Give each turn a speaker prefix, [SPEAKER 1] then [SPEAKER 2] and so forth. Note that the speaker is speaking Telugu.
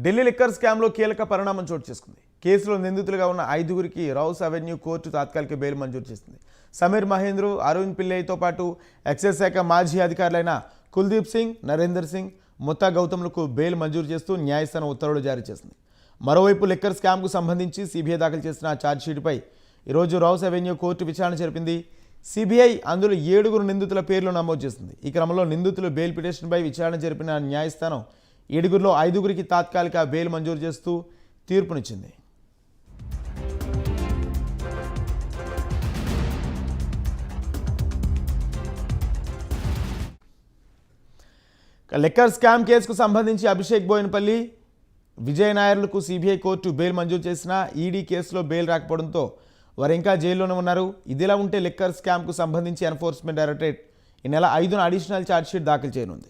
[SPEAKER 1] ఢిల్లీ లిక్కర్ స్కామ్లో కీలక పరిణామం చోటు చేసుకుంది. కేసులో నిందితులుగా ఉన్న 5గురికి రౌస్ అవెన్యూ కోర్టు తాత్కాలిక బెయిల్ మంజూరు చేసింది. సమీర్ మహేంద్రు, అరవింద్ పిల్లయ్యతో పాటు ఎక్సైజ్ శాఖ మాజీ అధికారులైన కుల్దీప్ సింగ్, నరేందర్ సింగ్, ముత్తా గౌతమ్లకు బెయిల్ మంజూరు చేస్తూ న్యాయస్థానం ఉత్తర్వులు జారీ చేసింది. మరోవైపు లిక్కర్ స్కామ్కు సంబంధించి సిబిఐ దాఖలు చేసిన ఛార్జ్షీట్పై ఈరోజు రౌస్ అవెన్యూ కోర్టు విచారణ జరిపింది. సిబిఐ అందులో 7గురు నిందితుల పేర్లు నమోదు చేసింది. ఈ క్రమంలో నిందితులు బెయిల్ పిటిషన్పై విచారణ జరిపిన న్యాయస్థానం 7గురిలో 5గురికి తాత్కాలిక బెయిల్ మంజూరు చేస్తూ తీర్పునిచ్చింది. లిక్కర్ స్కామ్ కేసుకు సంబంధించి అభిషేక్ బోయినపల్లి, విజయ్ నాయర్లకు సిబిఐ కోర్టు బెయిల్ మంజూరు చేసినా ఈడీ కేసులో బెయిల్ రాకపోవడంతో వారు ఇంకా జైల్లోనే ఉన్నారు. ఇదిలా ఉంటే లిక్కర్ స్కామ్కు సంబంధించి ఎన్ఫోర్స్మెంట్ డైరెక్టరేట్ ఈ నెల 5న అడిషనల్ ఛార్జ్షీట్ దాఖలు చేయనుంది.